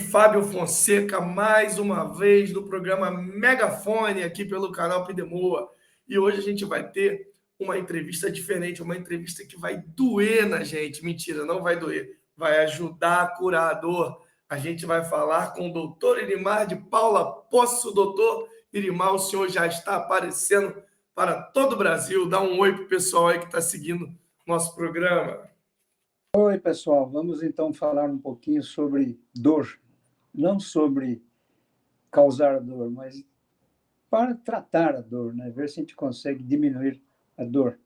Fábio Fonseca, mais uma vez, no programa Megafone, aqui pelo canal Pidemoa. E hoje a gente vai ter uma entrevista diferente, uma entrevista que vai doer na gente. Mentira, não vai doer. Vai ajudar a curar a dor. A gente vai falar com o doutor Irimar de Paula Poço. Doutor Irimar, o senhor já está aparecendo para todo o Brasil. Dá um oi para o pessoal aí que está seguindo nosso programa. Oi, pessoal. Vamos então falar um pouquinho sobre dor. Não sobre causar dor, mas para tratar a dor, né? Ver se a gente consegue diminuir a dor.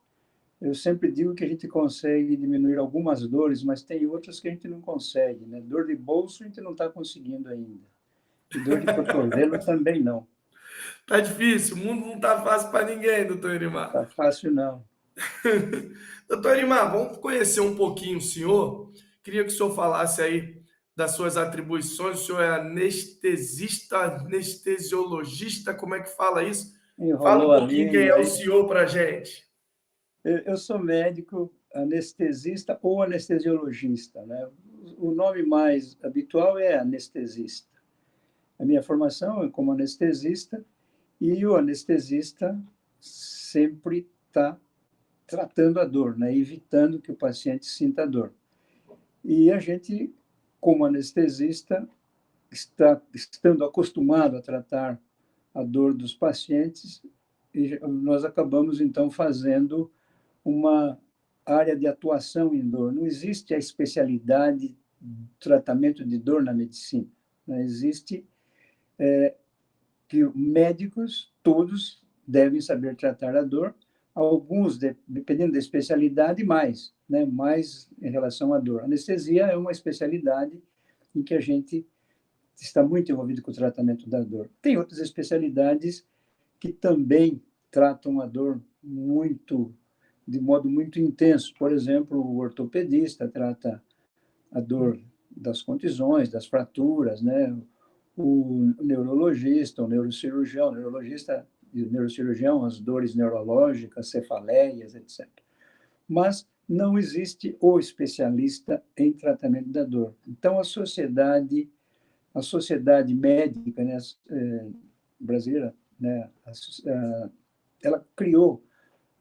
Eu sempre digo que a gente consegue diminuir algumas dores, mas tem outras que a gente não consegue, né? Dor de bolso a gente não está conseguindo ainda. E dor de cotovelo também não. Tá difícil, o mundo não tá fácil para ninguém, doutor Irimar. Tá fácil não. Doutor Irimar, vamos conhecer um pouquinho o senhor. Queria que o senhor falasse aí das suas atribuições. O senhor é anestesista, anestesiologista, como é que fala isso? Fala um Enrolou a pouquinho quem é língua o aí. senhor para a gente. Eu sou médico anestesista ou anestesiologista, né? O nome mais habitual é anestesista. A minha formação é como anestesista e o anestesista sempre está tratando a dor, né? Evitando que o paciente sinta dor. E a gente, como anestesista, estando acostumado a tratar a dor dos pacientes, e nós acabamos então fazendo uma área de atuação em dor. Não existe a especialidade de tratamento de dor na medicina. Não existe que médicos todos devem saber tratar a dor, alguns, dependendo da especialidade, mais, né? Mais em relação à dor. A anestesia é uma especialidade em que a gente está muito envolvido com o tratamento da dor. Tem outras especialidades que também tratam a dor de modo muito intenso. Por exemplo, o ortopedista trata a dor das contusões, das fraturas, né? O neurologista, o neurocirurgião, o neurologista e o neurocirurgião, as dores neurológicas, cefaleias, etc. Mas não existe o especialista em tratamento da dor. Então, a sociedade médica, né, brasileira, né, ela criou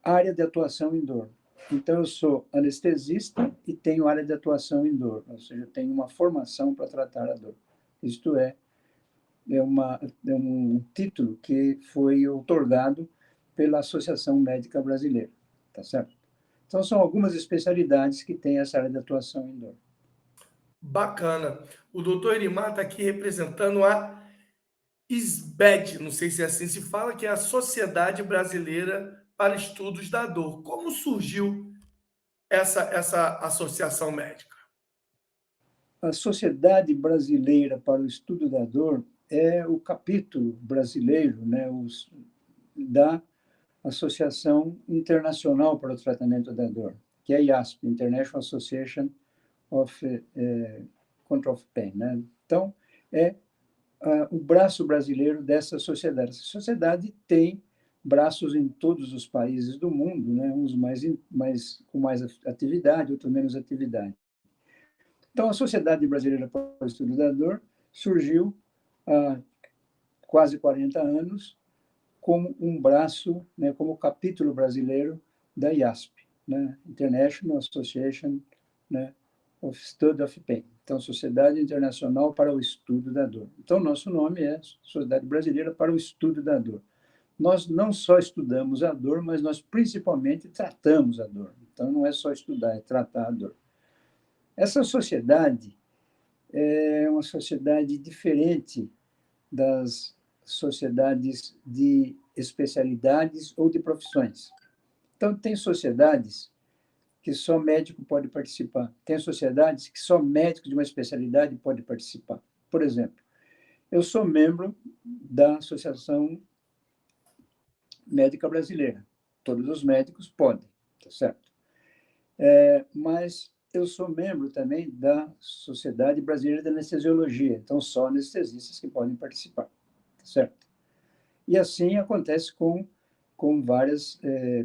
área de atuação em dor. Então, eu sou anestesista e tenho área de atuação em dor, ou seja, eu tenho uma formação para tratar a dor. Isto é um título que foi otorgado pela Associação Médica Brasileira, tá certo? Então, são algumas especialidades que têm essa área de atuação em dor. Bacana. O doutor Irimar está aqui representando a SBED, não sei se é assim se fala, que é a Sociedade Brasileira para Estudos da Dor. Como surgiu essa associação médica? A Sociedade Brasileira para o Estudo da Dor é o capítulo brasileiro, né, da Associação Internacional para o Tratamento da Dor, que é a IASP, International Association of Control of Pain. Né? Então, é o braço brasileiro dessa sociedade. Essa sociedade tem braços em todos os países do mundo, né? Uns com mais atividade, outros menos atividade. Então, a Sociedade Brasileira para o Estudo da Dor surgiu há quase 40 anos como um braço, né, como capítulo brasileiro da IASP, né, International Association, né, of Study of Pain. Então, Sociedade Internacional para o Estudo da Dor. Então, nosso nome é Sociedade Brasileira para o Estudo da Dor. Nós não só estudamos a dor, mas nós principalmente tratamos a dor. Então, não é só estudar, é tratar a dor. Essa sociedade é uma sociedade diferente das sociedades de especialidades ou de profissões. Então, tem sociedades que só médico pode participar. Tem sociedades que só médico de uma especialidade pode participar. Por exemplo, eu sou membro da Associação Médica Brasileira. Todos os médicos podem, tá certo? Mas eu sou membro também da Sociedade Brasileira de Anestesiologia, então só anestesistas que podem participar, tá certo? E assim acontece com várias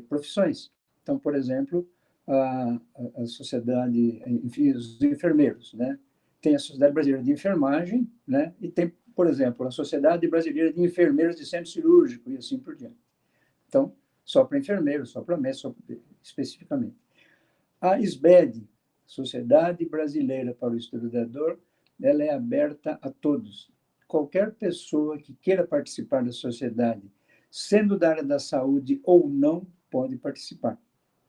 profissões. Então, por exemplo, a sociedade, enfim, os enfermeiros, né? tem a Sociedade Brasileira de Enfermagem, né? E tem, por exemplo, a Sociedade Brasileira de Enfermeiros de Centro Cirúrgico e assim por diante. Então, só para enfermeiros, só para médicos, especificamente. A SBED, Sociedade Brasileira para o Estudo da Dor, ela é aberta a todos. Qualquer pessoa que queira participar da sociedade, sendo da área da saúde ou não, pode participar.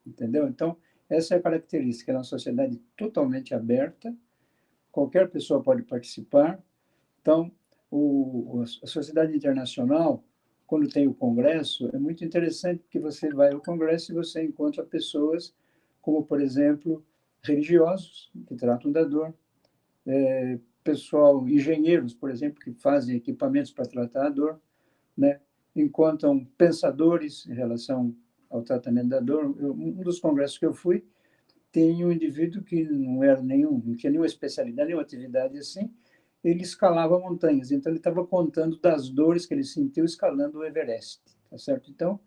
Entendeu? Então, essa é a característica. Ela é uma sociedade totalmente aberta, qualquer pessoa pode participar. Então, a Sociedade Internacional, quando tem o congresso, é muito interessante porque você vai ao congresso e você encontra pessoas como, por exemplo, religiosos, que tratam da dor, pessoal, engenheiros, por exemplo, que fazem equipamentos para tratar a dor, né? Encontram pensadores em relação ao tratamento da dor. Um dos congressos que eu fui, tem um indivíduo que não tinha nenhuma especialidade, nenhuma atividade assim, ele escalava montanhas, então ele estava contando das dores que ele sentiu escalando o Everest, tá certo? Então,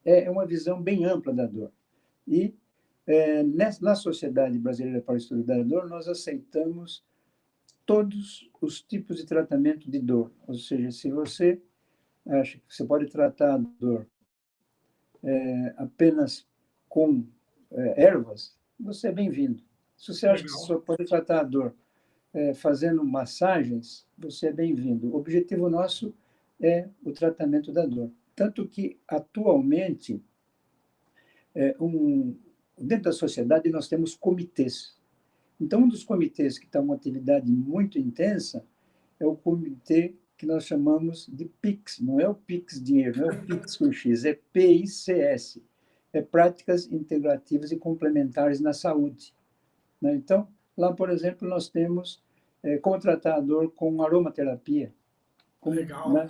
é uma visão bem ampla da dor. E na Sociedade Brasileira para o Estudo da Dor, nós aceitamos todos os tipos de tratamento de dor, ou seja, se você acha que você pode tratar a dor apenas com ervas, você é bem-vindo. Se você acha que Legal. só pode tratar a dor fazendo massagens, você é bem-vindo. O objetivo nosso é o tratamento da dor. Tanto que, atualmente, dentro da sociedade, nós temos comitês. Então, um dos comitês que está uma atividade muito intensa é o comitê que nós chamamos de PICS. Não é o PICS dinheiro, não é o PICS com X, é PICS. É Práticas Integrativas e Complementares na Saúde. Né? Então, lá, por exemplo, nós temos como tratar a dor com aromaterapia, Legal. né?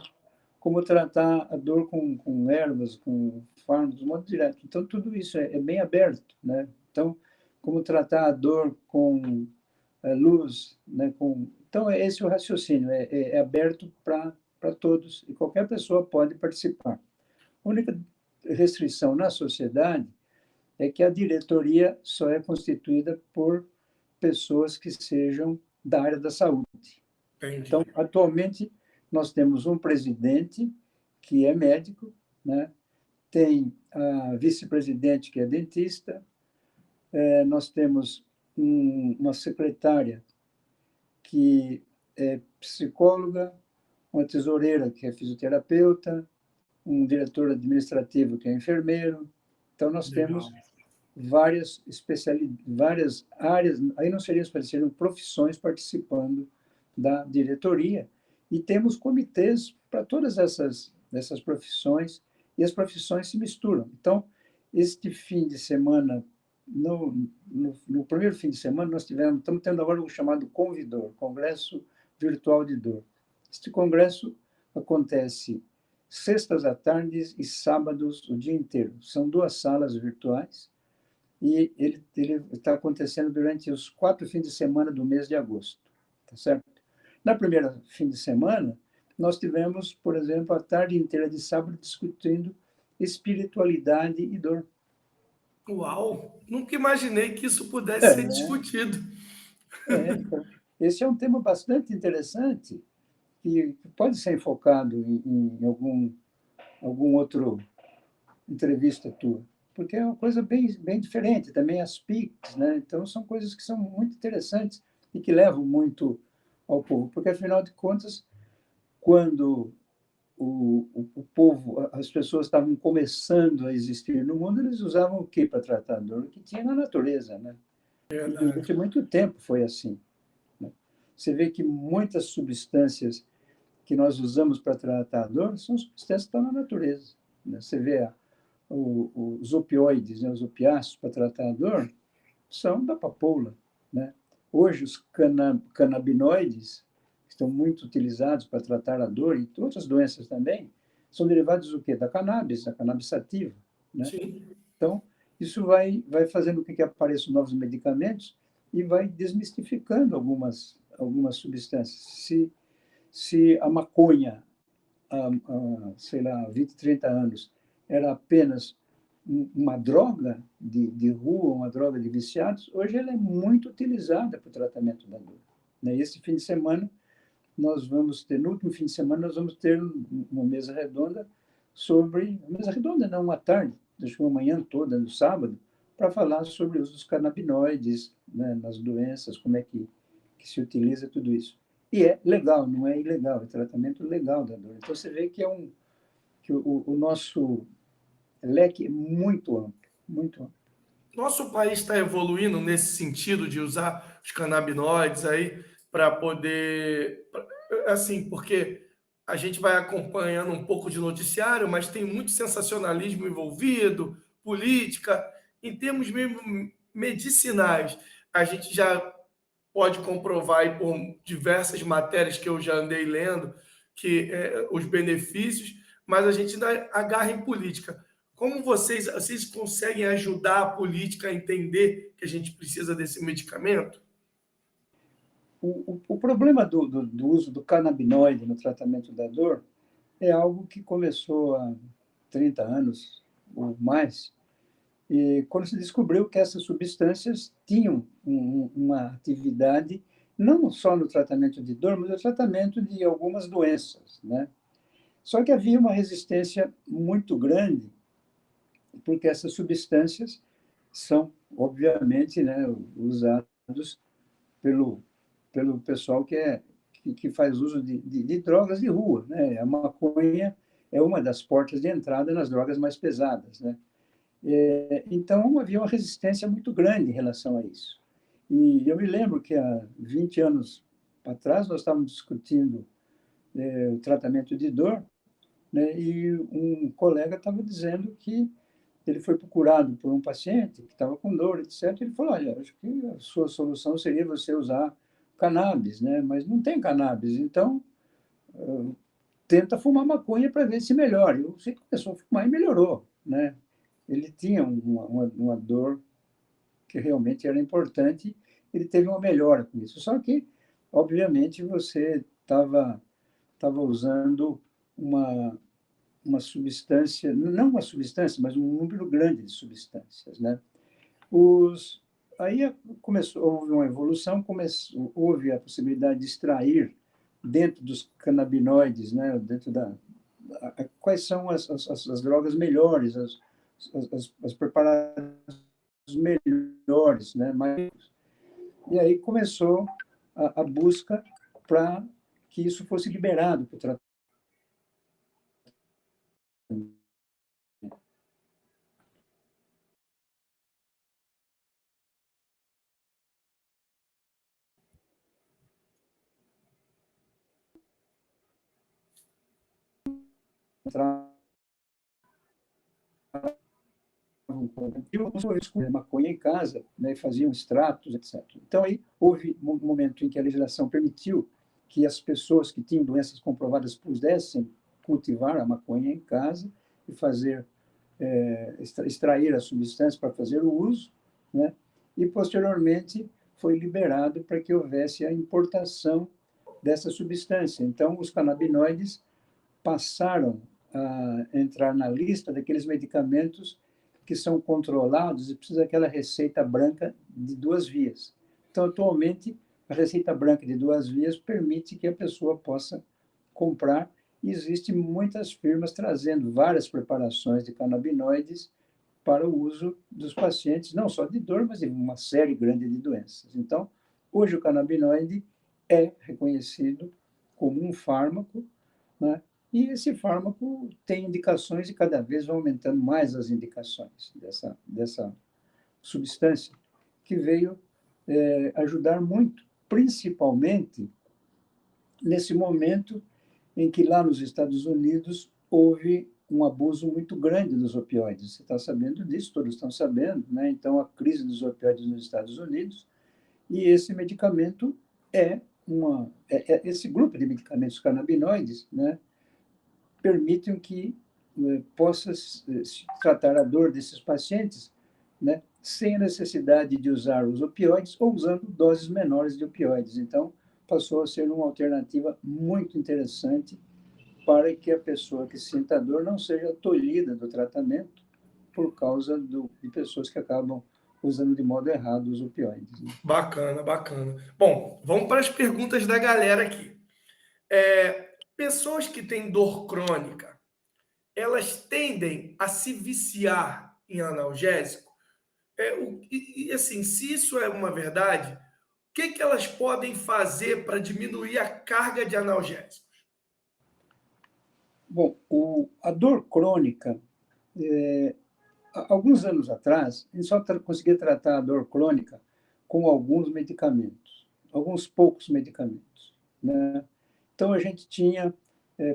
Como tratar a dor com ervas, com fármacos, de modo direto. Então, tudo isso é bem aberto. Né? Então, como tratar a dor com luz, né? Então, esse é o raciocínio, é aberto para todos e qualquer pessoa pode participar. A única restrição na sociedade é que a diretoria só é constituída por pessoas que sejam da área da saúde. Então, Entendi. atualmente, nós temos um presidente que é médico, né? Tem a vice-presidente que é dentista, nós temos uma secretária que é psicóloga, uma tesoureira que é fisioterapeuta, um diretor administrativo que é enfermeiro. Então, nós Legal. temos várias áreas, aí não seriam especialidades, seriam profissões participando da diretoria, e temos comitês para todas essas profissões, e as profissões se misturam. Então, este fim de semana, no primeiro fim de semana, estamos tendo agora o chamado Convidor, Congresso Virtual de Dor. Este congresso acontece sextas à tarde e sábados o dia inteiro. São 2 salas virtuais, e ele está acontecendo durante os 4 fins de semana do mês de agosto, tá certo? Na primeira fim de semana, nós tivemos, por exemplo, a tarde inteira de sábado discutindo espiritualidade e dor. Uau! Nunca imaginei que isso pudesse ser É, discutido. então, esse é um tema bastante interessante que pode ser enfocado em algum outro entrevista tua, porque é uma coisa bem diferente, também as PICs, né? Então, são coisas que são muito interessantes e que levam muito ao povo, porque, afinal de contas, quando o povo, as pessoas estavam começando a existir no mundo, eles usavam o que para tratar a dor? O que tinha na natureza, né? E Verdade. durante muito tempo foi assim. Né? Você vê que muitas substâncias que nós usamos para tratar a dor são substâncias que estão na natureza. Né? Você vê os opioides, né, os opiáceos para tratar a dor, são da papoula. Né? Hoje, os canabinoides, que estão muito utilizados para tratar a dor e outras doenças também, são derivados do quê? Da cannabis sativa. Né? Sim. Então, isso vai fazendo com que apareçam novos medicamentos e vai desmistificando algumas substâncias. Se a maconha, sei lá, 20, 30 anos, era apenas uma droga de rua, uma droga de viciados, hoje ela é muito utilizada para o tratamento da dor. né? Esse fim de semana, nós vamos ter, no último fim de semana, nós vamos ter uma mesa redonda sobre, mesa redonda não, uma tarde, acho que uma manhã toda, no sábado, para falar sobre o uso dos canabinoides, né, nas doenças, como é que se utiliza tudo isso. E é legal, não é ilegal, é tratamento legal da dor. Então, você vê que o nosso leque é muito amplo, muito amplo. Nosso país está evoluindo nesse sentido de usar os canabinoides aí para poder, assim, porque a gente vai acompanhando um pouco de noticiário, mas tem muito sensacionalismo envolvido, política, em termos mesmo medicinais. A gente já pode comprovar aí por diversas matérias que eu já andei lendo que os benefícios, mas a gente ainda agarra em política. Como vocês conseguem ajudar a política a entender que a gente precisa desse medicamento? O problema do uso do canabinoide no tratamento da dor é algo que começou há 30 anos ou mais, e quando se descobriu que essas substâncias tinham uma atividade não só no tratamento de dor, mas no tratamento de algumas doenças, né? Só que havia uma resistência muito grande, porque essas substâncias são, obviamente, né, usados pelo, pelo pessoal que faz uso de drogas de rua, né? A maconha é uma das portas de entrada nas drogas mais pesadas, né? Então, havia uma resistência muito grande em relação a isso. E eu me lembro que há 20 anos atrás nós estávamos discutindo o tratamento de dor, né? E um colega estava dizendo que ele foi procurado por um paciente que estava com dor, etc. Ele falou: olha, acho que a sua solução seria você usar cannabis, né? Mas não tem cannabis, então tenta fumar maconha para ver se melhora. E você começou a fumar e melhorou, né? Ele tinha uma dor que realmente era importante, ele teve uma melhora com isso. Só que, obviamente, você estava usando uma, uma substância, não uma substância, mas um número grande de substâncias, né? Os, aí houve uma evolução, houve a possibilidade de extrair dentro dos canabinoides, né? Dentro quais são as drogas melhores, as preparadas melhores, né? E aí começou a busca para que isso fosse liberado para o tratamento. Maconha em casa, né, faziam extratos, etc. Então, aí houve um momento em que a legislação permitiu que as pessoas que tinham doenças comprovadas pudessem cultivar a maconha em casa e fazer, extrair a substância para fazer o uso, né? E, posteriormente, foi liberado para que houvesse a importação dessa substância. Então, os canabinoides passaram a entrar na lista daqueles medicamentos que são controlados e precisa daquela receita branca de 2 vias. Então, atualmente, a receita branca de 2 vias permite que a pessoa possa comprar, e existem muitas firmas trazendo várias preparações de canabinoides para o uso dos pacientes, não só de dor, mas de uma série grande de doenças. Então, hoje o canabinoide é reconhecido como um fármaco, né? E esse fármaco tem indicações e cada vez vão aumentando mais as indicações dessa substância, que veio ajudar muito, principalmente nesse momento em que lá nos Estados Unidos houve um abuso muito grande dos opioides. Você está sabendo disso, todos estão sabendo, né? Então, a crise dos opioides nos Estados Unidos, e esse medicamento esse grupo de medicamentos canabinoides, né, permitem que possa se tratar a dor desses pacientes, né, sem a necessidade de usar os opioides ou usando doses menores de opioides. Então, passou a ser uma alternativa muito interessante para que a pessoa que sinta dor não seja tolhida do tratamento por causa de pessoas que acabam usando de modo errado os opioides, né? Bacana, bacana. Bom, vamos para as perguntas da galera aqui. Pessoas que têm dor crônica, elas tendem a se viciar em analgésico? Assim, se isso é uma verdade, o que elas podem fazer para diminuir a carga de analgésico? Bom, a dor crônica, alguns anos atrás, a gente só conseguia tratar a dor crônica com alguns medicamentos, alguns poucos medicamentos, né? Então, a gente tinha,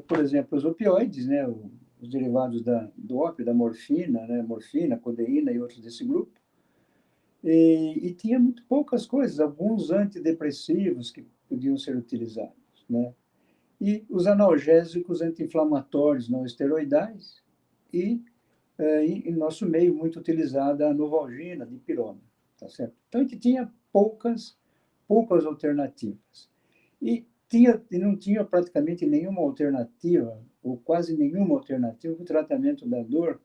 por exemplo, os opioides, né? Os derivados do ópio, da morfina, né? Morfina, codeína e outros desse grupo. E tinha muito poucas coisas, alguns antidepressivos que podiam ser utilizados, né? E os analgésicos anti-inflamatórios não esteroidais e, em nosso meio, muito utilizada a Novalgina, dipirona, tá certo? Então, a gente tinha poucas alternativas. E não tinha praticamente nenhuma alternativa, ou quase nenhuma alternativa, para o tratamento da dor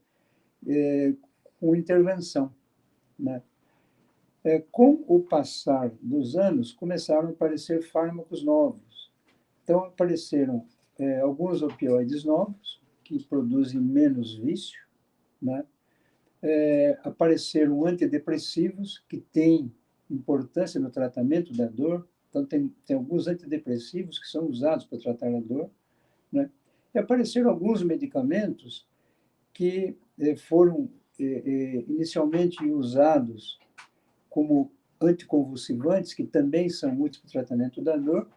com intervenção, né? Com o passar dos anos, começaram a aparecer fármacos novos. Então, apareceram alguns opioides novos, que produzem menos vício, né? Apareceram antidepressivos, que têm importância no tratamento da dor. Então, tem alguns antidepressivos que são usados para tratar a dor, né? E apareceram alguns medicamentos que foram inicialmente usados como anticonvulsivantes, que também são úteis para o tratamento da dor,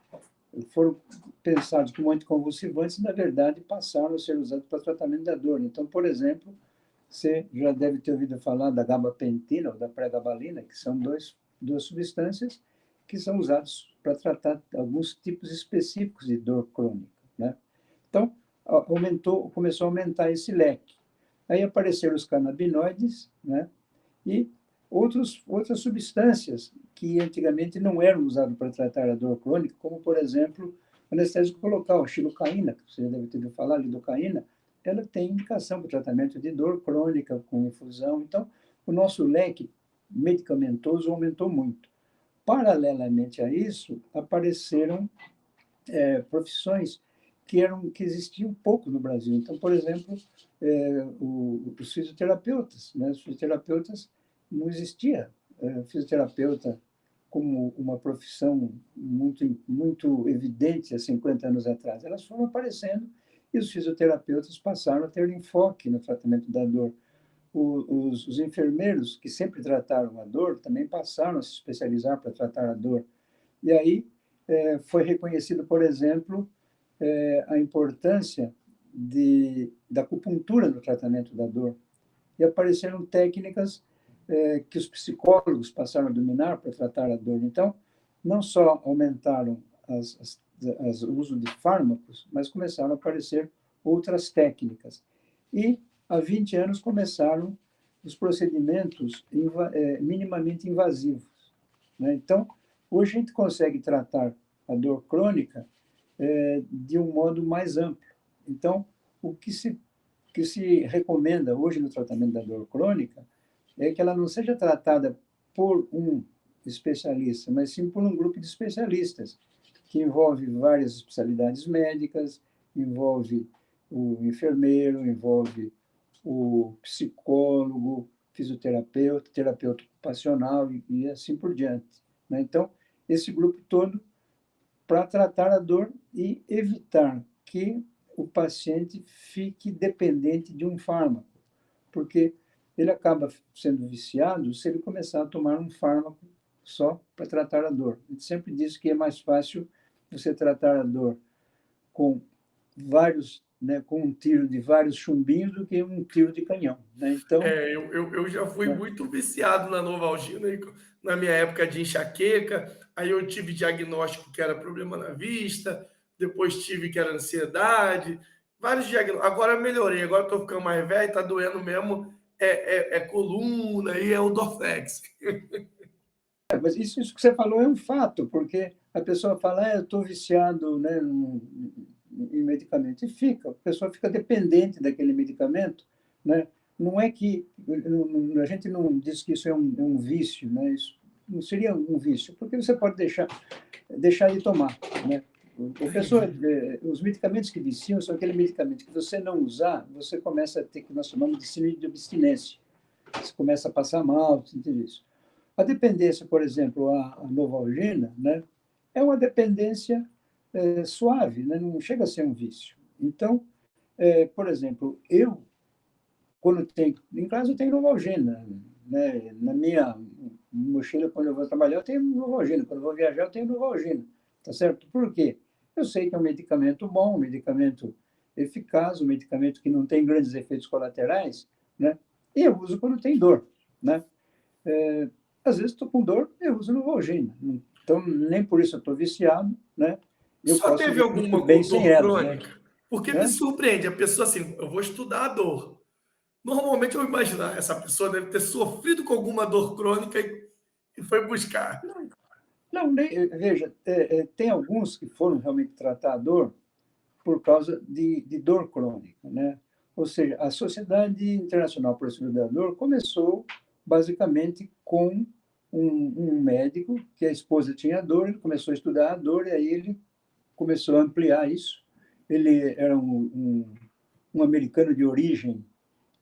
foram pensados como anticonvulsivantes e, na verdade, passaram a ser usados para o tratamento da dor. Então, por exemplo, você já deve ter ouvido falar da gabapentina ou da pregabalina, que são duas substâncias que são usadas para tratar alguns tipos específicos de dor crônica, né? Então, começou a aumentar esse leque. Aí apareceram os canabinoides, né? E outras substâncias que antigamente não eram usadas para tratar a dor crônica, como, por exemplo, anestésico local, a xilocaína, que você já deve ter ouvido falar, a lidocaína, ela tem indicação para o tratamento de dor crônica com infusão. Então, o nosso leque medicamentoso aumentou muito. Paralelamente a isso, apareceram profissões que existiam pouco no Brasil. Então, por exemplo, os fisioterapeutas, né? Os fisioterapeutas não existia fisioterapeuta como uma profissão muito evidente há 50 anos atrás. Elas foram aparecendo e os fisioterapeutas passaram a ter enfoque no tratamento da dor. Os enfermeiros, que sempre trataram a dor, também passaram a se especializar para tratar a dor. E aí foi reconhecido, por exemplo, a importância da acupuntura no tratamento da dor. E apareceram técnicas que os psicólogos passaram a dominar para tratar a dor. Então, não só aumentaram o uso de fármacos, mas começaram a aparecer outras técnicas. E, há 20 anos, começaram os procedimentos minimamente invasivos, né? Então, hoje a gente consegue tratar a dor crônica de um modo mais amplo. Então, o que se recomenda hoje no tratamento da dor crônica é que ela não seja tratada por um especialista, mas sim por um grupo de especialistas, que envolve várias especialidades médicas, envolve o enfermeiro, envolve o psicólogo, fisioterapeuta, terapeuta ocupacional e assim por diante, né? Então, esse grupo todo para tratar a dor e evitar que o paciente fique dependente de um fármaco, porque ele acaba sendo viciado se ele começar a tomar um fármaco só para tratar a dor. A gente sempre diz que é mais fácil você tratar a dor com com um tiro de vários chumbinhos do que um tiro de canhão, né? Então, Eu já fui né? muito viciado na Novalgina na minha época de enxaqueca. Aí eu tive diagnóstico que era problema na vista, depois tive que era ansiedade, vários diagnósticos. Agora melhorei, agora estou ficando mais velho, está doendo mesmo, é coluna e é o Dorflex. Mas isso que você falou é um fato, porque a pessoa fala, eu estou viciado, né, em medicamento, e a pessoa fica dependente daquele medicamento, né? Não é que a gente não diz que isso é um vício, né? Isso não seria um vício, porque você pode deixar de tomar, né? Entendi. Os medicamentos que viciam são aquele medicamento que você não usar, você começa a ter o que nós chamamos de síndrome de abstinência. Você começa a passar mal, tudo isso. A dependência, por exemplo, a Novalgina, né, é uma dependência suave, né, não chega a ser um vício. Então, por exemplo, quando tenho, em casa eu tenho Novalgina, né, na minha mochila, quando eu vou trabalhar, eu tenho Novalgina, quando eu vou viajar, eu tenho Novalgina, tá certo? Por quê? Eu sei que é um medicamento bom, um medicamento eficaz, um medicamento que não tem grandes efeitos colaterais, né? E eu uso quando tem dor, né? Às vezes estou com dor, eu uso Novalgina. Então, nem por isso eu estou viciado, né? Eu Só posso teve viver muito alguma bem com sem dor ela, né? crônica? Porque me Né? surpreende. A pessoa assim, eu vou estudar a dor. Normalmente eu imagino, essa pessoa deve ter sofrido com alguma dor crônica e foi buscar. Não, veja, tem alguns que foram realmente tratar a dor por causa de dor crônica, né? Ou seja, a Sociedade Internacional para o Estudo da Dor começou basicamente com um médico que a esposa tinha dor, ele começou a estudar a dor e aí ele começou a ampliar isso. Ele era um americano de origem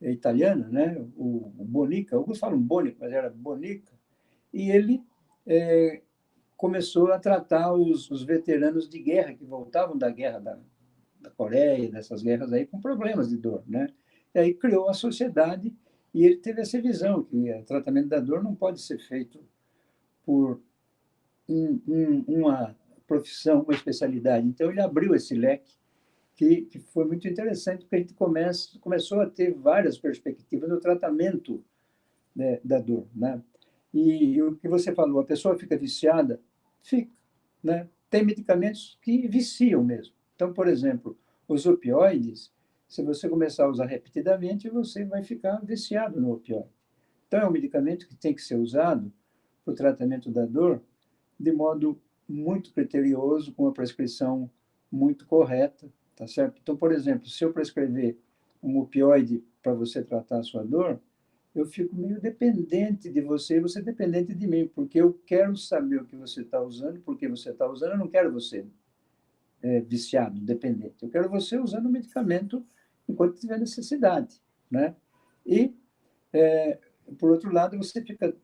italiana, né? O Bonica, alguns falam Bonica, mas era Bonica, e ele é, começou a tratar os veteranos de guerra que voltavam da guerra da Coreia, dessas guerras aí, com problemas de dor, né? E aí criou a sociedade e ele teve essa visão que o tratamento da dor não pode ser feito por uma profissão, uma especialidade. Então ele abriu esse leque que foi muito interessante, porque a gente começou a ter várias perspectivas no tratamento, né, da dor, né? E o que você falou, a pessoa fica viciada, fica, né? Tem medicamentos que viciam mesmo. Então, por exemplo, os opioides, se você começar a usar repetidamente, você vai ficar viciado no opioide. Então, é um medicamento que tem que ser usado para o tratamento da dor de modo muito criterioso, com uma prescrição muito correta, tá certo? Então, por exemplo, se eu prescrever um opioide para você tratar a sua dor, eu fico meio dependente de você e você é dependente de mim, porque eu quero saber o que você está usando, por que você está usando, eu não quero você viciado, dependente. Eu quero você usando o medicamento enquanto tiver necessidade, né? E, por outro lado, você fica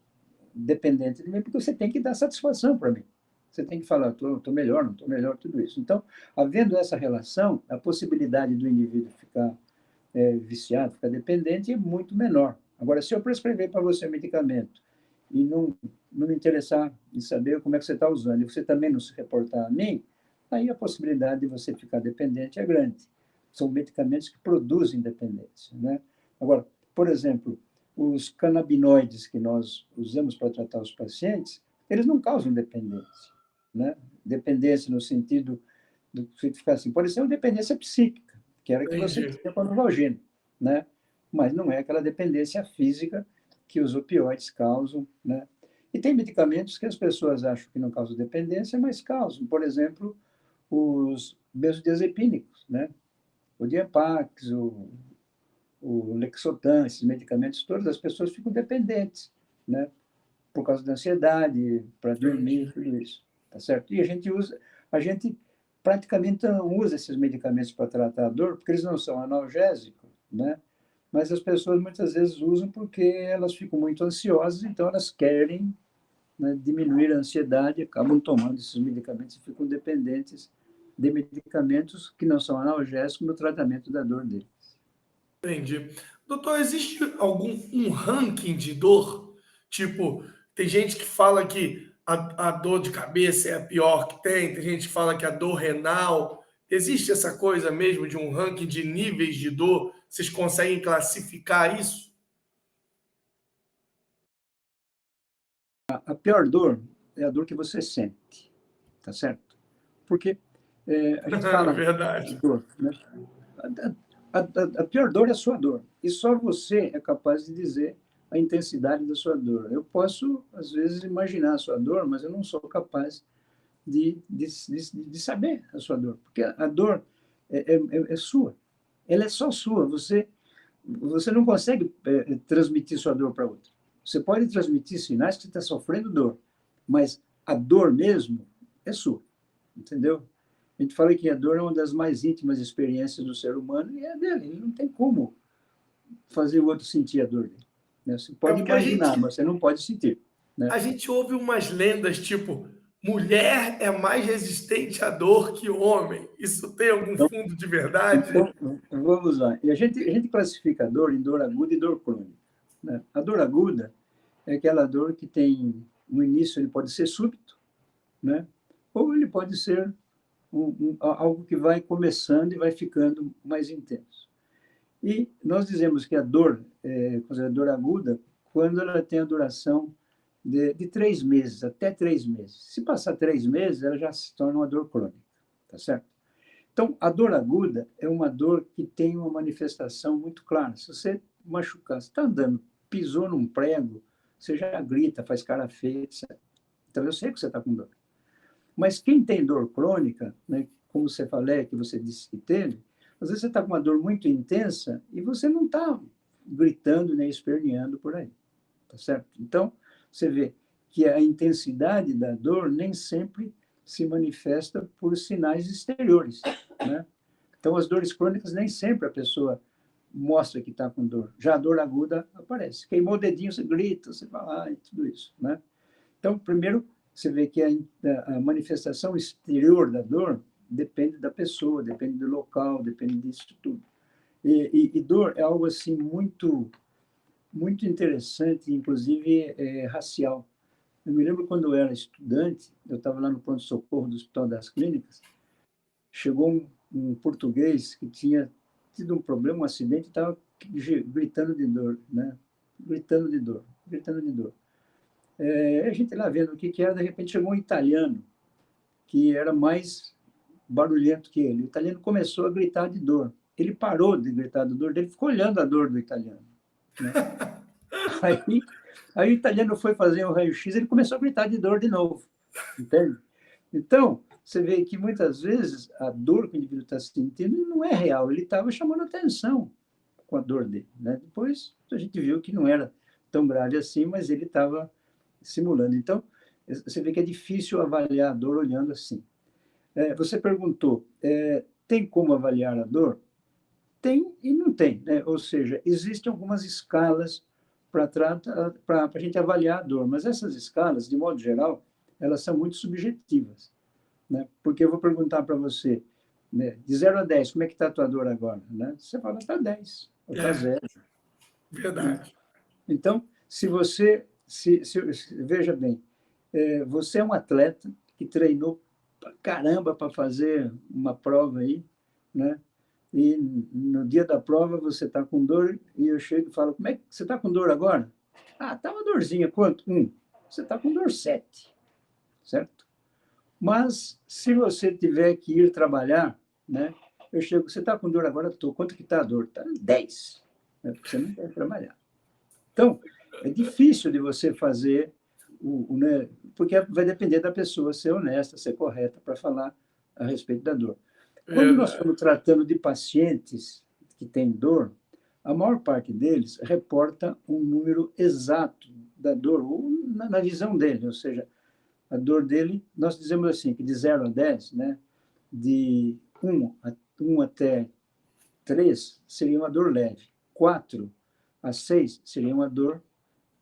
dependente de mim porque você tem que dar satisfação para mim. Você tem que falar, estou melhor, não estou melhor, tudo isso. Então, havendo essa relação, a possibilidade do indivíduo ficar viciado, ficar dependente é muito menor. Agora, se eu prescrever para você um medicamento e não me interessar em saber como é que você está usando, e você também não se reportar a mim, aí a possibilidade de você ficar dependente é grande. São medicamentos que produzem dependência, né? Agora, por exemplo, os canabinoides que nós usamos para tratar os pacientes, eles não causam dependência, né? Dependência no sentido do que ficar assim, pode ser uma dependência psíquica, que era que você Entendi. tinha com a Novalgina, né? Mas não é aquela dependência física que os opioides causam, né? E tem medicamentos que as pessoas acham que não causam dependência, mas causam. Por exemplo, os benzodiazepínicos, né? O Diapax, o Lexotan, esses medicamentos todos, as pessoas ficam dependentes, né? Por causa da ansiedade, para dormir, Entendi. tudo isso, tá certo? E a gente praticamente não usa esses medicamentos para tratar a dor, porque eles não são analgésicos, né? Mas as pessoas muitas vezes usam porque elas ficam muito ansiosas, então elas querem, né, diminuir a ansiedade, acabam tomando esses medicamentos e ficam dependentes de medicamentos que não são analgésicos no tratamento da dor deles. Entendi. Doutor, existe algum um ranking de dor? Tipo, tem gente que fala que a dor de cabeça é a pior que tem gente que fala que a dor renal. Existe essa coisa mesmo de um ranking de níveis de dor? Vocês conseguem classificar isso? A pior dor é a dor que você sente, tá certo? Porque a gente fala de Verdade. dor, né? A pior dor é a sua dor. E só você é capaz de dizer a intensidade da sua dor. Eu posso, às vezes, imaginar a sua dor, mas eu não sou capaz de saber a sua dor. Porque a dor é sua. Ela é só sua. você não consegue transmitir sua dor para outra. Você pode transmitir sinais que você está sofrendo dor, mas a dor mesmo é sua, entendeu? A gente fala que a dor é uma das mais íntimas experiências do ser humano e é dele. Ele não tem como fazer o outro sentir a dor dele, né? Você É pode porque a imaginar, gente, mas você não pode sentir, né? a gente ouve umas lendas tipo, mulher é mais resistente à dor que homem. Isso tem algum Então, fundo de verdade? então vamos lá. E a gente classifica a dor em dor aguda e dor crônica, né? A dor aguda é aquela dor que tem no início, ele pode ser súbito, né? Ou ele pode ser algo que vai começando e vai ficando mais intenso. E nós dizemos que a dor considerada dor aguda quando ela tem a duração de 3 meses, até 3 meses. Se passar 3 meses, ela já se torna uma dor crônica, tá certo? Então, a dor aguda é uma dor que tem uma manifestação muito clara. Se você machucar, você está andando, pisou num prego, você já grita, faz cara feia, etc. Então, eu sei que você está com dor. Mas quem tem dor crônica, né, como você falou, que você disse que teve, às vezes você está com uma dor muito intensa e você não está gritando nem esperneando por aí, tá certo? Então, você vê que a intensidade da dor nem sempre se manifesta por sinais exteriores, né? Então, as dores crônicas nem sempre a pessoa mostra que está com dor. Já a dor aguda aparece. Queimou o dedinho, você grita, você fala, e tudo isso, né? Então, primeiro, você vê que a manifestação exterior da dor depende da pessoa, depende do local, depende disso tudo. E dor é algo assim muito, muito interessante, inclusive racial. Eu me lembro quando eu era estudante, eu estava lá no pronto-socorro do Hospital das Clínicas, chegou um português que tinha tido um problema, um acidente, e estava gritando de dor, né? Gritando de dor, gritando de dor. A gente lá vendo o que era, de repente chegou um italiano, que era mais barulhento que ele. O italiano começou a gritar de dor. Ele parou de gritar de dor dele, ficou olhando a dor do italiano, né? Aí, aí o italiano foi fazer o raio-x, ele começou a gritar de dor de novo, entende? Então, você vê que muitas vezes a dor que o indivíduo está sentindo não é real, ele estava chamando atenção com a dor dele, né? Depois a gente viu que não era tão grave assim, mas ele estava simulando. Então, você vê que é difícil avaliar a dor olhando assim. Você perguntou, tem como avaliar a dor? Tem e não tem, né? Ou seja, existem algumas escalas para a gente avaliar a dor, mas essas escalas, de modo geral, elas são muito subjetivas, né? Porque eu vou perguntar para você, né, de 0 a 10, como é que está a tua dor agora? Né? Você fala, está 10, ou está É, 0. verdade. Então, se você, veja bem, você é um atleta que treinou pra caramba para fazer uma prova aí, né? E no dia da prova você está com dor e eu chego e falo, como é que você está com dor agora? Ah, tá uma dorzinha, quanto? Você está com dor 7, certo? Mas se você tiver que ir trabalhar, né? Eu chego, você está com dor agora? Estou. Quanto que está a dor? Está 10, né? Porque você não quer trabalhar. Então, é difícil de você fazer, né, porque vai depender da pessoa ser honesta, ser correta para falar a respeito da dor. Quando nós Verdade. estamos tratando de pacientes que têm dor, a maior parte deles reporta um número exato da dor, ou na visão dele, ou seja, a dor dele, nós dizemos assim, que de 0 a 10, né, de 1 até 3 seria uma dor leve, 4 a 6 seria uma dor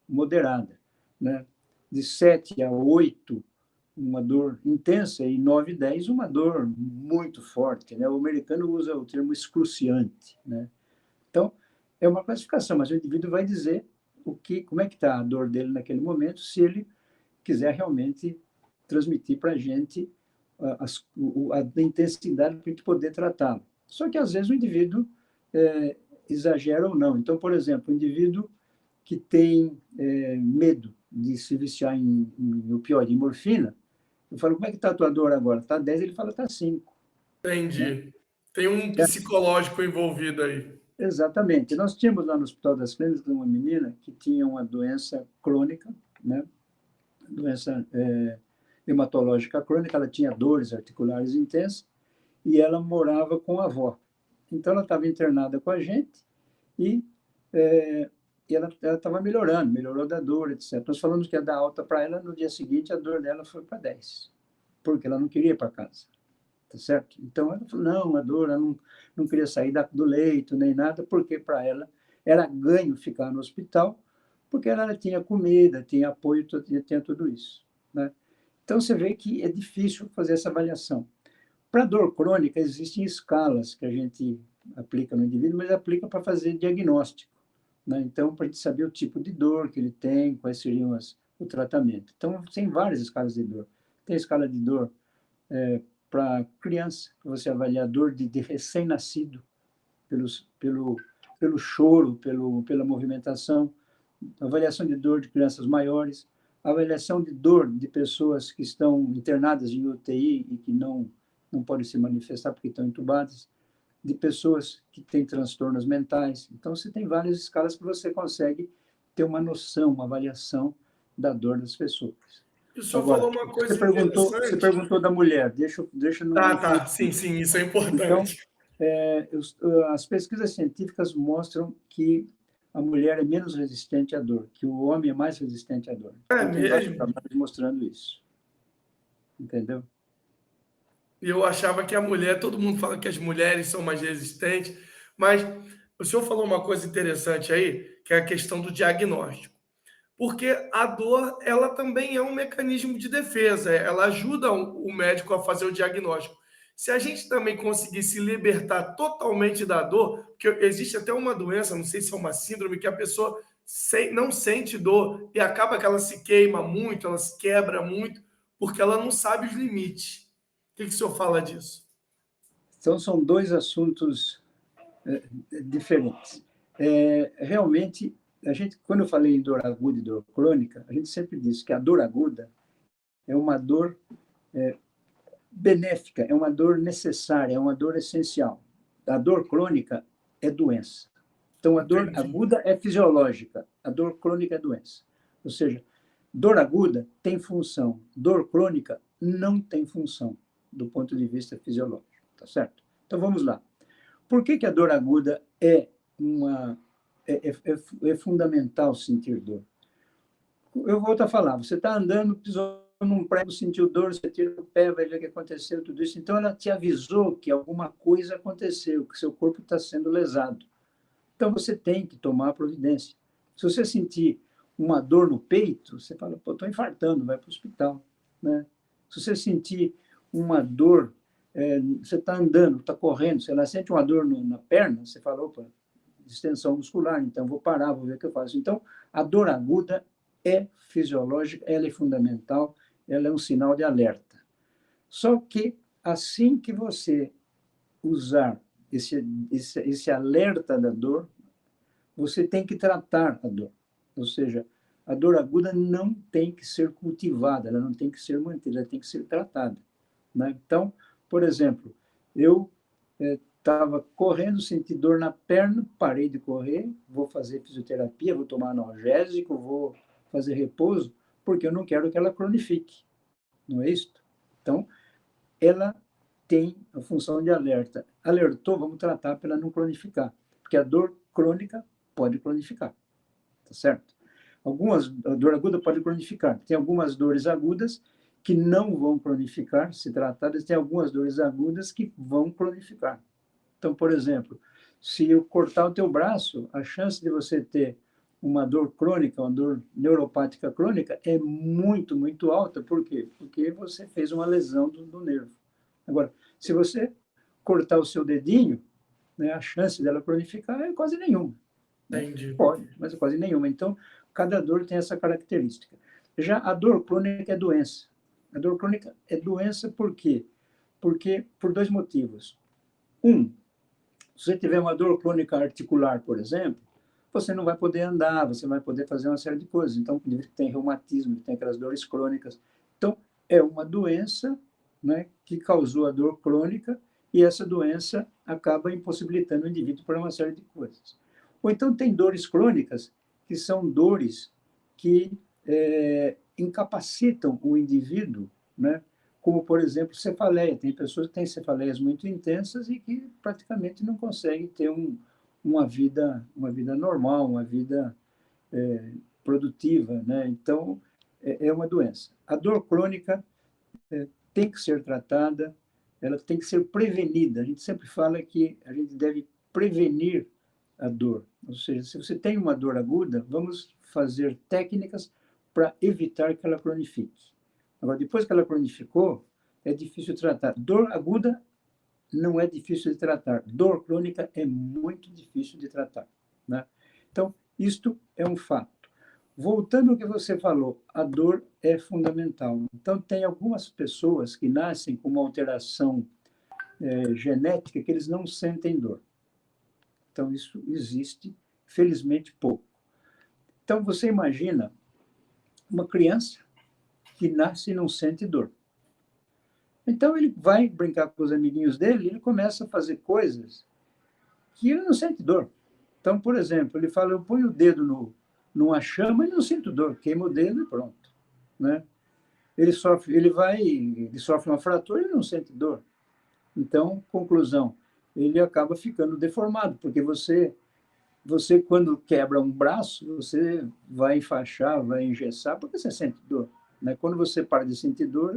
moderada, né? De 7 a 8, uma dor intensa, e 9 e 10, uma dor muito forte, né? O americano usa o termo excruciante, né? Então, é uma classificação, mas o indivíduo vai dizer como é que está a dor dele naquele momento, se ele quiser realmente transmitir para a gente a intensidade para a gente poder tratá-lo. Só que, às vezes, o indivíduo exagera ou não. Então, por exemplo, o indivíduo que tem medo de se viciar em opioide, em morfina, eu falo, como é que está a tua dor agora? Está 10, ele fala, está 5. Né? Entendi. Tem um psicológico envolvido aí. Exatamente. Nós tínhamos lá no Hospital das Clínicas uma menina que tinha uma doença crônica, né? Doença hematológica crônica, ela tinha dores articulares intensas e ela morava com a avó. Então, ela estava internada com a gente e e ela estava melhorando, melhorou da dor, etc. Nós falamos que ia dar alta para ela, no dia seguinte a dor dela foi para 10, porque ela não queria ir para casa, tá certo? Então ela falou, não, a dor, ela não queria sair do leito, nem nada, porque para ela era ganho ficar no hospital, porque ela tinha comida, tinha apoio, tinha tudo isso, né? Então você vê que é difícil fazer essa avaliação. Para dor crônica, existem escalas que a gente aplica no indivíduo, mas aplica para fazer diagnóstico, né? Então, para a gente saber o tipo de dor que ele tem, quais seriam o tratamento. Então, tem várias escalas de dor. Tem a escala de dor para criança, que você avalia a dor de recém-nascido, pelo choro, pela movimentação, avaliação de dor de crianças maiores, avaliação de dor de pessoas que estão internadas em UTI e que não podem se manifestar porque estão entubadas, de pessoas que têm transtornos mentais. Então, você tem várias escalas que você consegue ter uma noção, uma avaliação da dor das pessoas. E o senhor Agora, falou uma coisa você interessante. perguntou da mulher, deixa Tá, no fim. tá. Sim, sim, isso é Então, importante. as pesquisas científicas mostram que a mulher é menos resistente à dor, que o homem é mais resistente à dor. É Então, tem vários mesmo? trabalhos mostrando isso. Entendeu? E eu achava que a mulher, todo mundo fala que as mulheres são mais resistentes, mas o senhor falou uma coisa interessante aí, que é a questão do diagnóstico. Porque a dor, ela também é um mecanismo de defesa, ela ajuda o médico a fazer o diagnóstico. Se a gente também conseguir se libertar totalmente da dor, porque existe até uma doença, não sei se é uma síndrome, que a pessoa não sente dor e acaba que ela se queima muito, ela se quebra muito, porque ela não sabe os limites. O que o senhor fala disso? Então, são dois assuntos diferentes. Realmente, quando eu falei em dor aguda e dor crônica, a gente sempre diz que a dor aguda é uma dor benéfica, é uma dor necessária, é uma dor essencial. A dor crônica é doença. Então, a dor Entendi. aguda é fisiológica, a dor crônica é doença. Ou seja, dor aguda tem função, dor crônica não tem função, do ponto de vista fisiológico, tá certo? Então, vamos lá. Por que a dor aguda é fundamental sentir dor? Eu volto a falar, você está andando, pisou num prego, sentiu dor, você tira o pé, vai ver o que aconteceu, tudo isso. Então, ela te avisou que alguma coisa aconteceu, que seu corpo está sendo lesado. Então, você tem que tomar providência. Se você sentir uma dor no peito, você fala, pô, estou infartando, vai para o hospital, né? Se você sentir uma dor, você está andando, está correndo, você lá sente uma dor na perna, você fala, opa, distensão muscular, então vou parar, vou ver o que eu faço. Então, a dor aguda é fisiológica, ela é fundamental, ela é um sinal de alerta. Só que, assim que você usar esse alerta da dor, você tem que tratar a dor. Ou seja, a dor aguda não tem que ser cultivada, ela não tem que ser mantida, ela tem que ser tratada, né? Então, por exemplo, eu estava correndo, senti dor na perna, parei de correr, vou fazer fisioterapia, vou tomar analgésico, vou fazer repouso, porque eu não quero que ela cronifique, não é isso? Então, ela tem a função de alerta. Alertou, vamos tratar para ela não cronificar, porque a dor crônica pode cronificar, tá certo? A dor aguda pode cronificar. Tem algumas dores agudas que não vão cronificar, se tratadas, tem algumas dores agudas que vão cronificar. Então, por exemplo, se eu cortar o teu braço, a chance de você ter uma dor crônica, uma dor neuropática crônica, é muito, muito alta. Por quê? Porque você fez uma lesão do nervo. Agora, se você cortar o seu dedinho, né, a chance dela cronificar é quase nenhuma. Né? Entendi. Pode, mas é quase nenhuma. Então, cada dor tem essa característica. Já a dor crônica é doença. A dor crônica é doença por quê? Porque por dois motivos. Um, se você tiver uma dor crônica articular, por exemplo, você não vai poder andar, você vai poder fazer uma série de coisas. Então, tem reumatismo, tem aquelas dores crônicas. Então, é uma doença, né, que causou a dor crônica e essa doença acaba impossibilitando o indivíduo para uma série de coisas. Ou então tem dores crônicas que são dores que incapacitam o indivíduo, né, como, por exemplo, cefaleia. Tem pessoas que têm cefaleias muito intensas e que praticamente não conseguem ter uma vida normal, uma vida produtiva, né? Então, é uma doença. A dor crônica tem que ser tratada, ela tem que ser prevenida. A gente sempre fala que a gente deve prevenir a dor. Ou seja, se você tem uma dor aguda, vamos fazer técnicas para evitar que ela cronifique. Agora, depois que ela cronificou, é difícil tratar. Dor aguda não é difícil de tratar. Dor crônica é muito difícil de tratar, né? Então, isto é um fato. Voltando ao que você falou, a dor é fundamental. Então, tem algumas pessoas que nascem com uma alteração genética que eles não sentem dor. Então, isso existe, felizmente, pouco. Então, você imagina uma criança que nasce e não sente dor. Então, ele vai brincar com os amiguinhos dele e ele começa a fazer coisas que ele não sente dor. Então, por exemplo, ele fala, eu ponho o dedo numa chama e não sinto dor, queima o dedo e pronto, né? Ele sofre uma fratura e não sente dor. Então, conclusão, ele acaba ficando deformado, porque você quando quebra um braço, você vai enfaixar, vai engessar, porque você sente dor, né? Quando você para de sentir dor,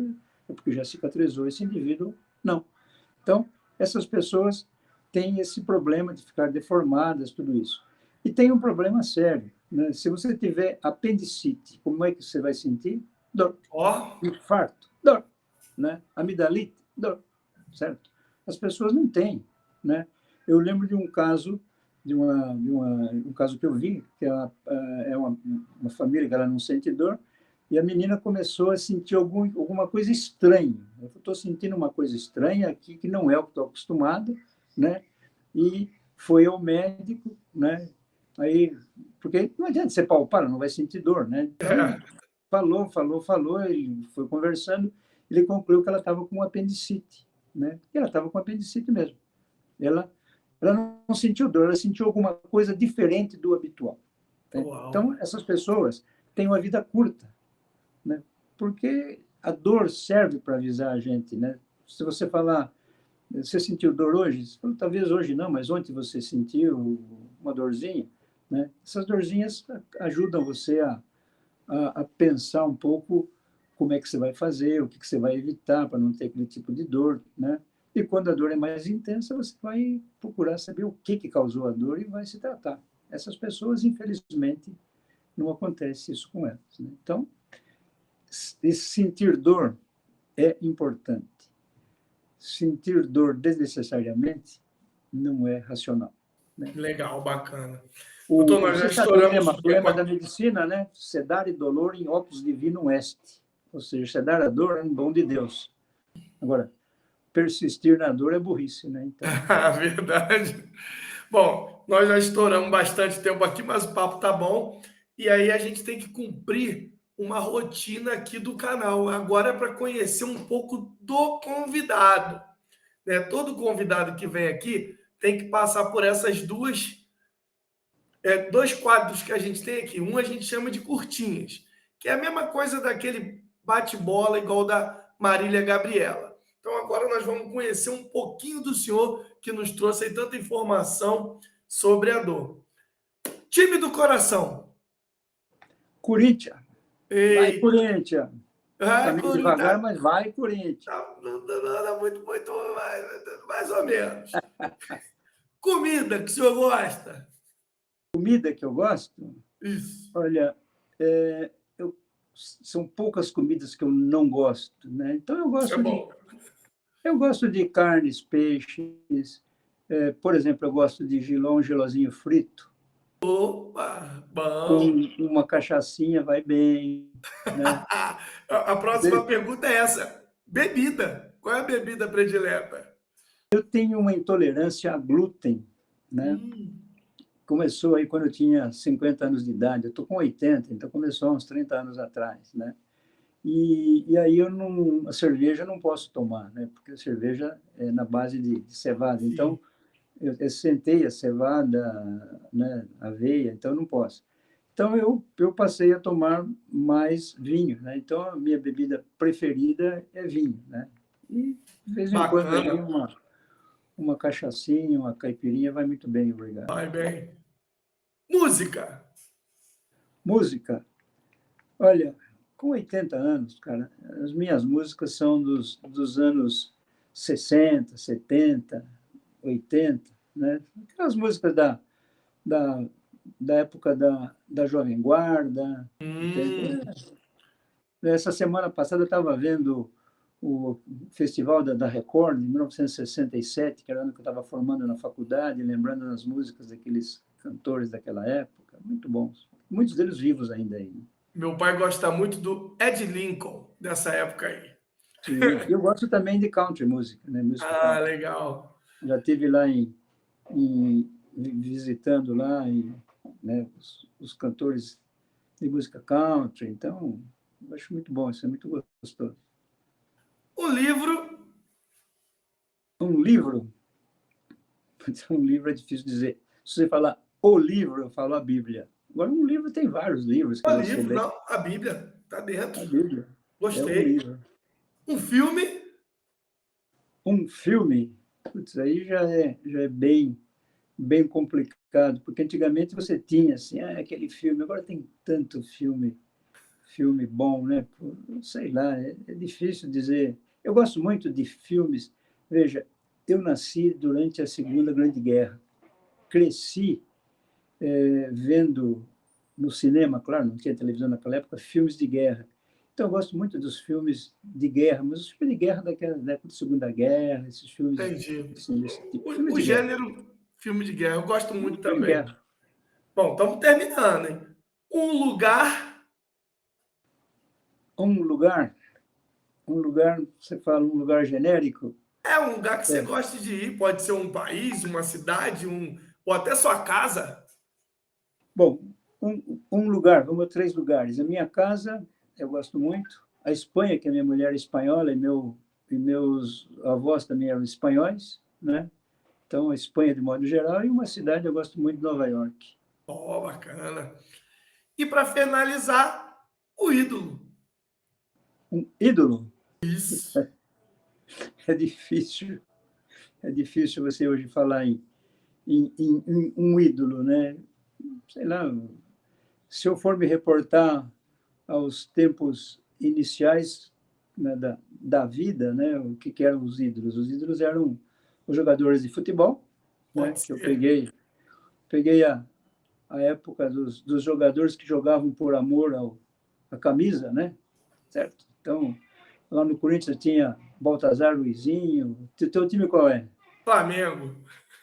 é porque já cicatrizou. Esse indivíduo, não. Então, essas pessoas têm esse problema de ficar deformadas, tudo isso. E tem um problema sério, né? Se você tiver apendicite, como é que você vai sentir? Dor. Infarto, dor, né? Amidalite, dor, certo? As pessoas não têm, né? Eu lembro de um caso um caso que eu vi, que é uma família que ela não sente dor, e a menina começou a sentir alguma coisa estranha. Eu estou sentindo uma coisa estranha aqui, que não é o que estou acostumado, né? E foi ao médico, né? Aí, porque não adianta você palpar, não vai sentir dor, né? Então, falou, ele foi conversando, ele concluiu que ela estava com apendicite, né? E ela estava com apendicite mesmo. Ela não sentiu dor, ela sentiu alguma coisa diferente do habitual. Né? Então, essas pessoas têm uma vida curta, né? Porque a dor serve para avisar a gente, né? Se você falar, você sentiu dor hoje? Você fala, talvez hoje não, mas ontem você sentiu uma dorzinha, né? Essas dorzinhas ajudam você a pensar um pouco como é que você vai fazer, o que você vai evitar para não ter aquele tipo de dor, né? E quando a dor é mais intensa, você vai procurar saber o que causou a dor e vai se tratar. Essas pessoas, infelizmente, não acontece isso com elas, né? Então, sentir dor é importante. Sentir dor desnecessariamente não é racional, né? Legal, bacana. Doutor, nós já Você sabe estouramos o lema da medicina, né? Sedare dolor in opus divinum est. Ou seja, sedar a dor é um dom de Deus. Agora, persistir na dor é burrice, né? Então... Verdade. Bom, nós já estouramos bastante tempo aqui, mas o papo tá bom. E aí a gente tem que cumprir uma rotina aqui do canal. Agora é para conhecer um pouco do convidado, né? Todo convidado que vem aqui tem que passar por essas dois quadros que a gente tem aqui. Um a gente chama de curtinhas, que é a mesma coisa daquele bate-bola igual da Marília Gabriela. Então agora nós vamos conhecer um pouquinho do senhor que nos trouxe aí tanta informação sobre a dor. Time do coração. Corinthians. Vai, Corinthians. Vai, Caminho devagar, mas vai, Corinthians. Não, muito mais ou menos. Comida que o senhor gosta? Comida que eu gosto? Isso. Olha, são poucas comidas que eu não gosto, né? Então eu gosto de carnes, peixes. Por exemplo, eu gosto de gelozinho frito. Opa, bom. Com uma cachaçinha vai bem, né? A próxima pergunta é essa. Bebida. Qual é a bebida predileta? Eu tenho uma intolerância a glúten, né? Começou aí quando eu tinha 50 anos de idade. Eu estou com 80, então começou há uns 30 anos atrás, né? E aí a cerveja eu não posso tomar, né? Porque a cerveja é na base de cevada. Sim. Então, eu sentei a cevada, né? Aveia, então eu não posso. Então, eu passei a tomar mais vinho, né? Então, a minha bebida preferida é vinho, né? E, de vez em quando, aí uma cachaçinha, uma caipirinha vai muito bem, obrigado. Vai bem. Música. Música, olha, com 80 anos, cara, as minhas músicas são dos anos 60, 70, 80, né? Aquelas músicas da, da época da Jovem Guarda, entendeu? Essa semana passada eu estava vendo o festival da Record, em 1967, que era o ano que eu estava formando na faculdade, lembrando as músicas daqueles cantores daquela época, muito bons. Muitos deles vivos ainda aí. Meu pai gosta muito do Ed Lincoln, dessa época aí. Sim, eu gosto também de country música, né? Música Ah, country. legal. Já tive lá visitando lá né, os cantores de música country, então eu acho muito bom, isso é muito gostoso. O livro. Um livro, um livro é difícil dizer. Se você falar o livro, eu falo a Bíblia. Agora, um livro tem vários livros que O você livro, lê. não, a Bíblia. Tá dentro. A Bíblia é um Gostei. livro. Um filme. Um filme, putz, aí já é bem complicado, porque antigamente você tinha assim, aquele filme, agora tem tanto filme bom, né? Pô, sei lá, é difícil dizer. Eu gosto muito de filmes. Veja, eu nasci durante a Segunda Grande Guerra, cresci vendo no cinema, claro, não tinha televisão naquela época, filmes de guerra. Então, eu gosto muito dos filmes de guerra, mas os filmes de guerra da época da Segunda Guerra, esses filmes Entendi. assim, desse tipo, filmes O de guerra. gênero filme de guerra, eu gosto muito Filme de também. guerra. Bom, estamos terminando, hein? Um lugar. Um lugar, você fala um lugar genérico? É um lugar que você É. gosta de ir. Pode ser um país, uma cidade, ou até sua casa. Bom, um lugar, vamos a 3 lugares. A minha casa, eu gosto muito. A Espanha, que a minha mulher é espanhola e meus avós também eram espanhóis, né? Então, a Espanha de modo geral, e uma cidade eu gosto muito de Nova York. Oh, bacana. E para finalizar, o ídolo. Um ídolo Isso. é difícil, é difícil você hoje falar em um ídolo, né? Sei lá, se eu for me reportar aos tempos iniciais, né, da vida, né, o que eram os ídolos? Os ídolos eram os jogadores de futebol, Pode né, que eu ser. peguei a época dos jogadores que jogavam por amor à camisa, né, certo? Então, lá no Corinthians tinha Baltazar, Luizinho. Teu time qual é? Flamengo.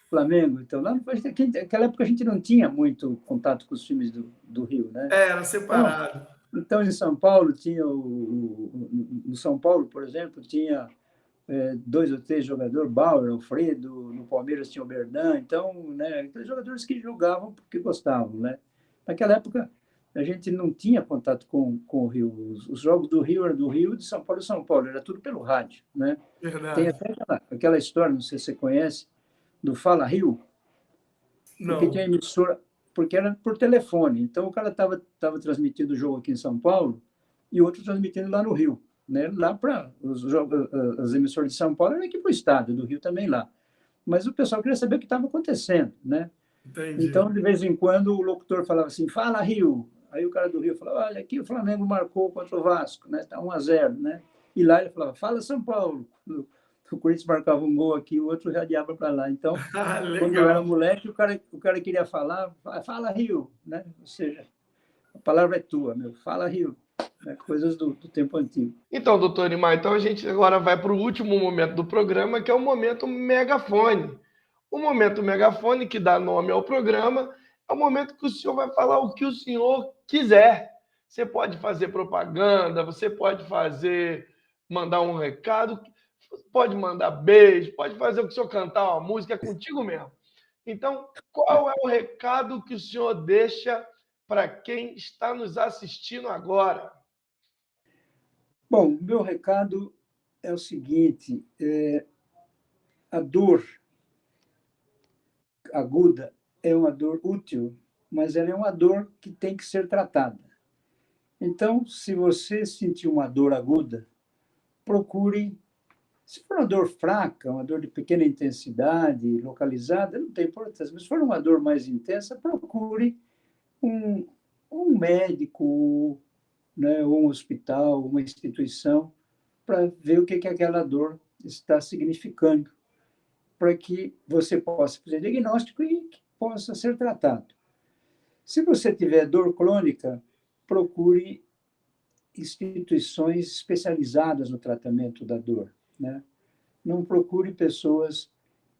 Flamengo. Então, lá naquela época a gente não tinha muito contato com os times do Rio, né? Era Então, separado. então em São Paulo tinha no São Paulo, por exemplo, tinha 2 ou 3 jogadores, Bauer, Alfredo, no Palmeiras tinha o Berdan, então, né, aqueles jogadores que jogavam porque gostavam, né? Naquela época a gente não tinha contato com o Rio, os jogos do Rio eram do Rio, de São Paulo, era tudo pelo rádio, né? Tem Verdade. até aquela história, não sei se você conhece, do Fala Rio, porque tinha Não. emissora, porque era por telefone. Então o cara tava transmitindo o jogo aqui em São Paulo e outro transmitindo lá no Rio, né? Lá para as emissoras de São Paulo era aqui para o estado, do Rio também lá. Mas o pessoal queria saber o que estava acontecendo, né? Entendi. Então de vez em quando o locutor falava assim: "Fala Rio". Aí o cara do Rio falava: "Olha, aqui o Flamengo marcou contra o Vasco, né? Tá 1-0, né?" E lá ele falava: "Fala São Paulo". O Corinthians marcava um gol aqui, o outro radiava para lá. Então, Ah, quando eu era legal. moleque, o cara queria falar, fala Rio, né? Ou seja, a palavra é tua, meu, fala Rio, né? Coisas do tempo antigo. Então, doutor Nimar, então a gente agora vai para o último momento do programa, que é o momento megafone. O momento megafone, que dá nome ao programa, é o momento que o senhor vai falar o que o senhor quiser. Você pode fazer propaganda, você pode mandar um recado, pode mandar beijo, pode fazer o que o senhor cantar uma música, é contigo mesmo. Então, qual é o recado que o senhor deixa para quem está nos assistindo agora? Bom, o meu recado é o seguinte: a dor aguda é uma dor útil, mas ela é uma dor que tem que ser tratada. Então, se você sentir uma dor aguda, procure Se for uma dor fraca, uma dor de pequena intensidade, localizada, não tem importância. Mas se for uma dor mais intensa, procure um, um médico, né, ou um hospital, uma instituição, para ver o que, que aquela dor está significando, para que você possa fazer diagnóstico e que possa ser tratado. Se você tiver dor crônica, procure instituições especializadas no tratamento da dor, né? Não procure pessoas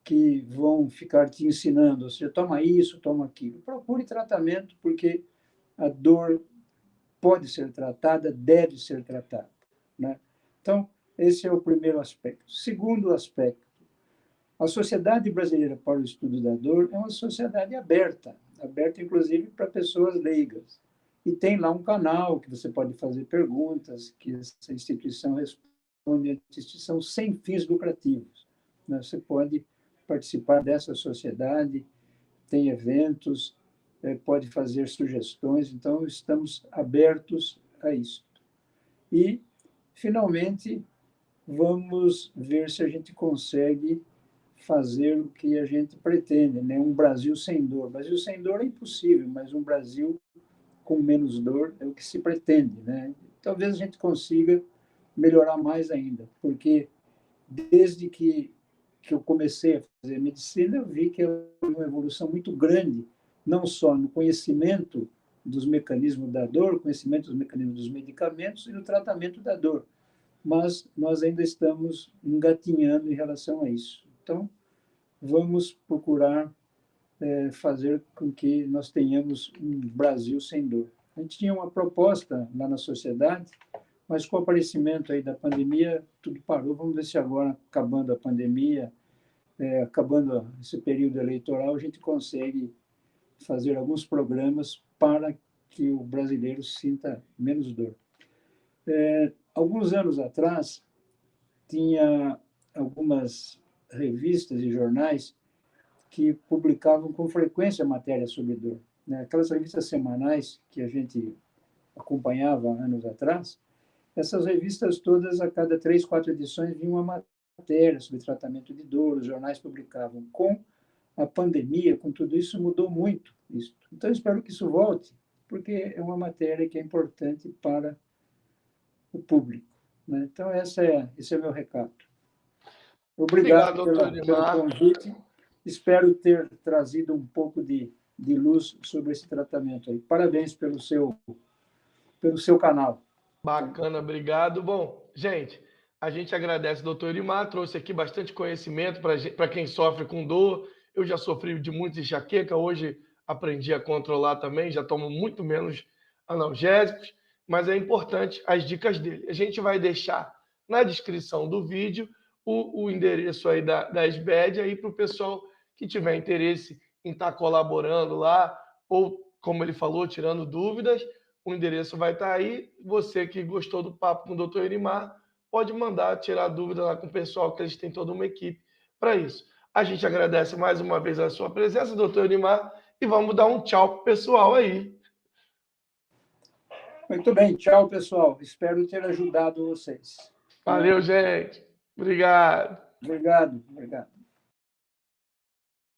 que vão ficar te ensinando, ou seja, toma isso, toma aquilo. Procure tratamento, porque a dor pode ser tratada, deve ser tratada, né? Então, esse é o primeiro aspecto. Segundo aspecto, a Sociedade Brasileira para o Estudo da Dor é uma sociedade aberta, aberta inclusive para pessoas leigas. E tem lá um canal que você pode fazer perguntas, que essa instituição responde, a instituição sem fins lucrativos. Você pode participar dessa sociedade, tem eventos, pode fazer sugestões, então estamos abertos a isso. E, finalmente, vamos ver se a gente consegue fazer o que a gente pretende, né? Um Brasil sem dor. Brasil sem dor é impossível, mas um Brasil com menos dor é o que se pretende, né? Talvez a gente consiga melhorar mais ainda, porque desde que eu comecei a fazer medicina, eu vi que é uma evolução muito grande, não só no conhecimento dos mecanismos da dor, conhecimento dos mecanismos dos medicamentos e no tratamento da dor, mas nós ainda estamos engatinhando em relação a isso. Então, vamos procurar fazer com que nós tenhamos um Brasil sem dor. A gente tinha uma proposta lá na sociedade, mas com o aparecimento aí da pandemia, tudo parou. Vamos ver se agora, acabando a pandemia, acabando esse período eleitoral, a gente consegue fazer alguns programas para que o brasileiro sinta menos dor. Alguns anos atrás, tinha algumas revistas e jornais que publicavam com frequência matérias sobre dor, né? Aquelas revistas semanais que a gente acompanhava anos atrás, essas revistas todas, a cada 3, 4 edições, vinha uma matéria sobre tratamento de dor, os jornais publicavam. Com a pandemia, com tudo isso, mudou muito isso. Então, espero que isso volte, porque é uma matéria que é importante para o público, né? Então, esse é o meu recado. Obrigado, Obrigado doutor pelo Edmar. convite. Espero ter trazido um pouco de luz sobre esse tratamento aí. Parabéns pelo seu canal. Bacana, obrigado. Bom, gente, a gente agradece o doutor Edmar, trouxe aqui bastante conhecimento para quem sofre com dor. Eu já sofri de muita enxaqueca, hoje aprendi a controlar também, já tomo muito menos analgésicos, mas é importante as dicas dele. A gente vai deixar na descrição do vídeo o endereço aí da SBED aí para o pessoal que tiver interesse em estar colaborando lá, ou, como ele falou, tirando dúvidas. O endereço vai estar aí. Você que gostou do papo com o doutor Erimar, pode mandar tirar dúvida lá com o pessoal, que eles têm toda uma equipe para isso. A gente agradece mais uma vez a sua presença, doutor Erimar, e vamos dar um tchau pro pessoal aí. Muito bem, tchau, pessoal. Espero ter ajudado vocês. Valeu, gente. Obrigado. Obrigado, obrigado.